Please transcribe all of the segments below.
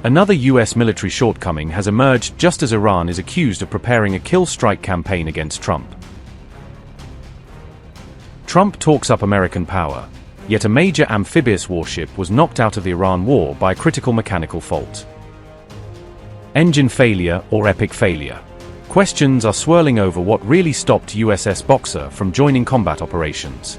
Another US military shortcoming has emerged just as Iran is accused of preparing a kill strike campaign against Trump. Trump talks up American power, yet a major amphibious warship was knocked out of the Iran war by a critical mechanical fault. Engine failure or epic failure? Questions are swirling over what really stopped USS Boxer from joining combat operations.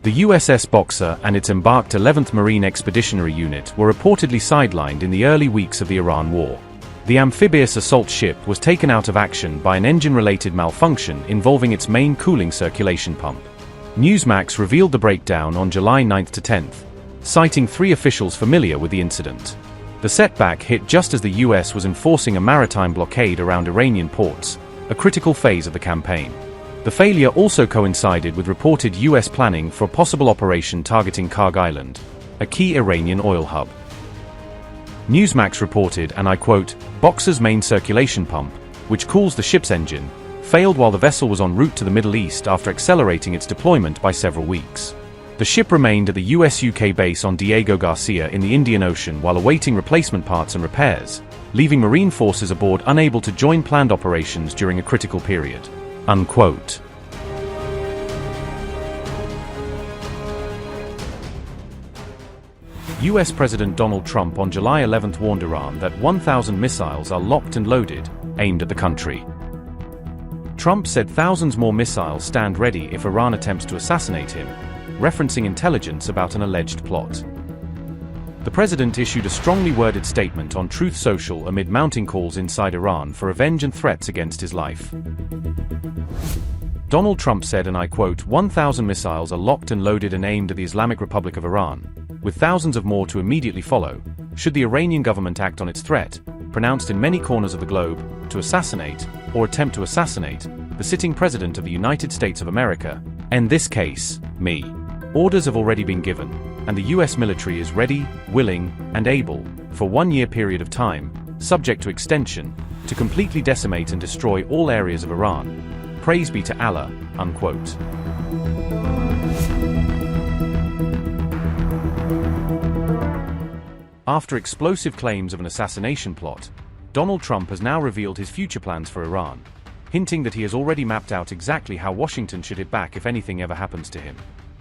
The USS Boxer and its embarked 11th Marine Expeditionary Unit were reportedly sidelined in the early weeks of the Iran war. The amphibious assault ship was taken out of action by an engine-related malfunction involving its main cooling circulation pump. Newsmax revealed the breakdown on July 9th to 10th, citing 3 officials familiar with the incident. The setback hit just as the US was enforcing a maritime blockade around Iranian ports, a critical phase of the campaign. The failure also coincided with reported US planning for a possible operation targeting Kharg Island, a key Iranian oil hub. Newsmax reported, and I quote, "Boxer's main circulation pump, which cools the ship's engine, failed while the vessel was en route to the Middle East after accelerating its deployment by several weeks. The ship remained at the US-UK base on Diego Garcia in the Indian Ocean while awaiting replacement parts and repairs, leaving Marine forces aboard unable to join planned operations during a critical period." Unquote. US President Donald Trump on July 11th warned Iran that 1,000 missiles are locked and loaded, aimed at the country. Trump said thousands more missiles stand ready if Iran attempts to assassinate him, referencing intelligence about an alleged plot. The president issued a strongly worded statement on Truth Social amid mounting calls inside Iran for revenge and threats against his life. Donald Trump said, and I quote, 1,000 missiles are locked and loaded and aimed at the Islamic Republic of Iran, with thousands of more to immediately follow, should the Iranian government act on its threat, pronounced in many corners of the globe, to assassinate, or attempt to assassinate, the sitting President of the United States of America, in this case, me. Orders have already been given, and the US military is ready, willing, and able, for a 1-year period of time, subject to extension, to completely decimate and destroy all areas of Iran. Praise be to Allah, unquote. After explosive claims of an assassination plot, Donald Trump has now revealed his future plans for Iran, hinting that he has already mapped out exactly how Washington should hit back if anything ever happens to him.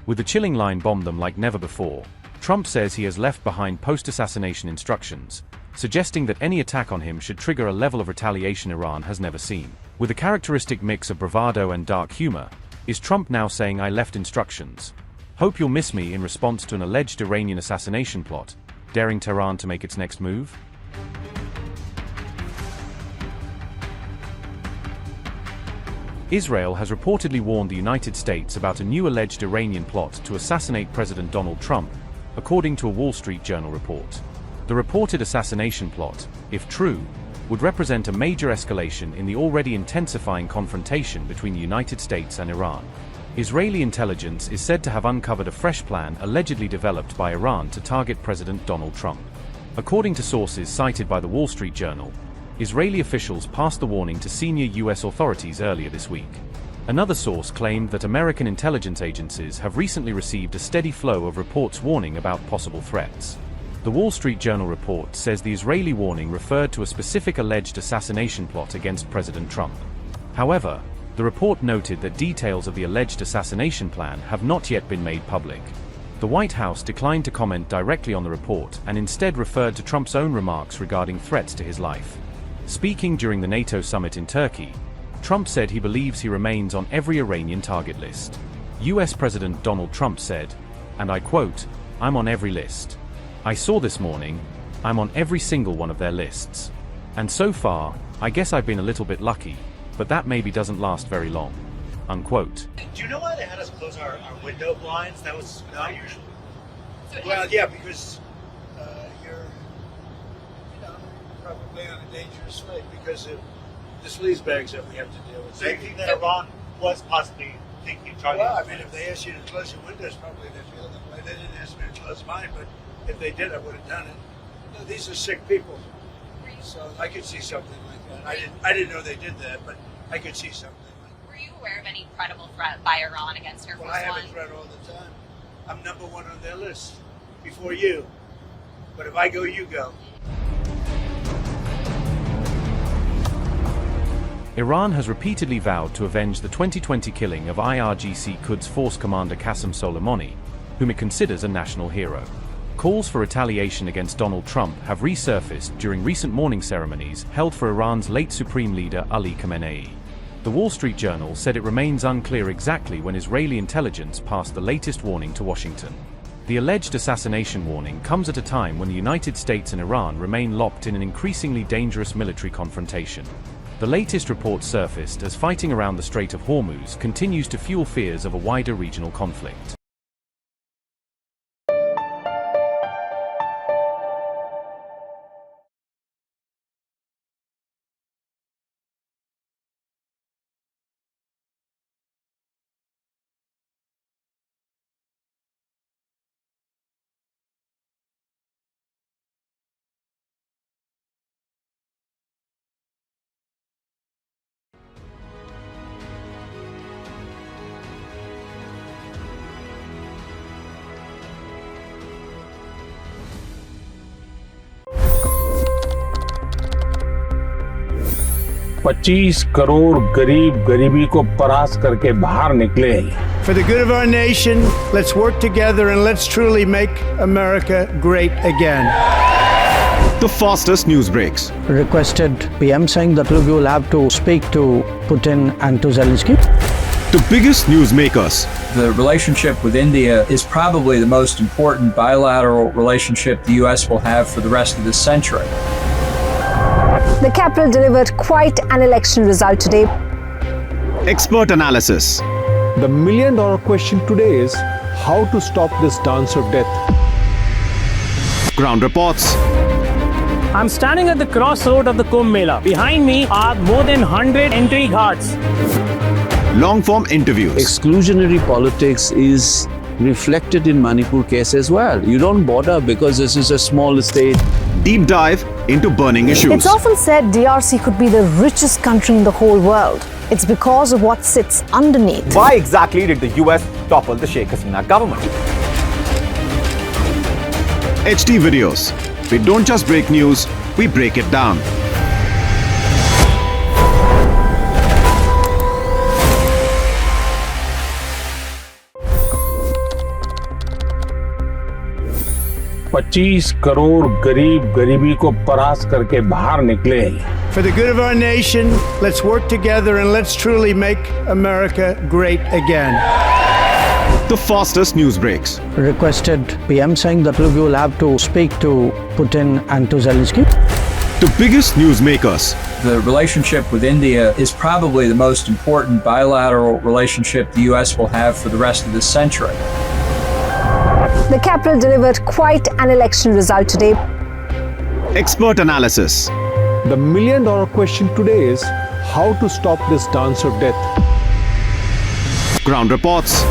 With the chilling line "bomb them like never before," Trump says he has left behind post-assassination instructions, suggesting that any attack on him should trigger a level of retaliation Iran has never seen. With a characteristic mix of bravado and dark humor, is Trump now saying "I left instructions. Hope you'll miss me" in response to an alleged Iranian assassination plot, daring Tehran to make its next move? Israel has reportedly warned the United States about a new alleged Iranian plot to assassinate President Donald Trump, according to a Wall Street Journal report. The reported assassination plot, if true, would represent a major escalation in the already intensifying confrontation between the United States and Iran. Israeli intelligence is said to have uncovered a fresh plan allegedly developed by Iran to target President Donald Trump. According to sources cited by the Wall Street Journal, Israeli officials passed the warning to senior US authorities earlier this week. Another source claimed that American intelligence agencies have recently received a steady flow of reports warning about possible threats. The Wall Street Journal report says the Israeli warning referred to a specific alleged assassination plot against President Trump. However, the report noted that details of the alleged assassination plan have not yet been made public. The White House declined to comment directly on the report and instead referred to Trump's own remarks regarding threats to his life. Speaking during the NATO summit in Turkey, Trump said he believes he remains on every Iranian target list. US President Donald Trump said, and I quote, "I'm on every list. I saw this morning, I'm on every single one of their lists. And so far, I guess I've been a little bit lucky, but that maybe doesn't last very long." Unquote. Do you know why they had us close our window blinds? That was not usual. Well, yeah, because probably on a dangerous flight because of the sleaze bags that we have to deal with. So you think that Iran was possibly thinking targeting? Well, I mean, if they asked you to close your windows, probably they feel that way. They didn't ask me to close mine, but if they did, I would have done it. You know, these are sick people, so I could see something like that. I didn't know they did that, but I could see something like that. Were you aware of any credible threat by Iran against Air Force One? Well, I have a threat all the time. I'm number one on their list before you. But if I go, you go. Iran has repeatedly vowed to avenge the 2020 killing of IRGC Quds Force Commander Qasem Soleimani, whom it considers a national hero. Calls for retaliation against Donald Trump have resurfaced during recent mourning ceremonies held for Iran's late Supreme Leader Ali Khamenei. The Wall Street Journal said it remains unclear exactly when Israeli intelligence passed the latest warning to Washington. The alleged assassination warning comes at a time when the United States and Iran remain locked in an increasingly dangerous military confrontation. The latest report surfaced as fighting around the Strait of Hormuz continues to fuel fears of a wider regional conflict. $25 crore गरीब गरीबी को परास्त करके बाहर निकले। For the good of our nation, let's work together and let's truly make America great again. The fastest news breaks. Requested PM saying that look, you will have to speak to Putin and to Zelensky. The biggest newsmakers. The relationship with India is probably the most important bilateral relationship the U.S. will have for the rest of this century. The capital delivered quite an election result today. Expert analysis. The million-dollar question today is how to stop this dance of death. Ground reports. I'm standing at the crossroad of the Kumbh Mela. Behind me are more than 100 entry ghats. Long-form interviews. Exclusionary politics is reflected in Manipur case as well. You don't bother because this is a small state. Deep dive into burning issues. It's often said DRC could be the richest country in the whole world. It's because of what sits underneath. Why exactly did the US topple the Sheikh Hasina government? HT videos. We don't just break news, we break it down. $25 crore गरीब गरीबी को परास्त करके बाहर निकले। For the good of our nation, let's work together and let's truly make America great again. The fastest news breaks. Requested PM saying that look, you will have to speak to Putin and to Zelensky. The biggest newsmakers. The relationship with India is probably the most important bilateral relationship the U.S. will have for the rest of this century. The capital delivered quite an election result today. Expert analysis. The million-dollar question today is how to stop this dance of death. Ground reports.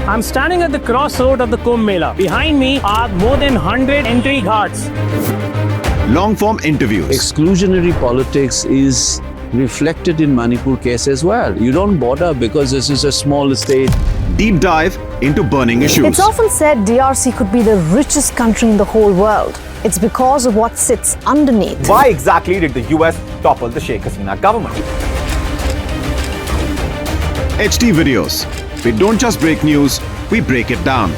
I'm standing at the crossroad of the Kumbh Mela. Behind me are more than 100 entry ghats. Long-form interviews. Exclusionary politics is reflected in Manipur case as well. You don't bother because this is a small state. Deep dive into burning issues. It's often said DRC could be the richest country in the whole world. It's because of what sits underneath. Why exactly did the US topple the Sheikh Hasina government? HT videos. We don't just break news, we break it down.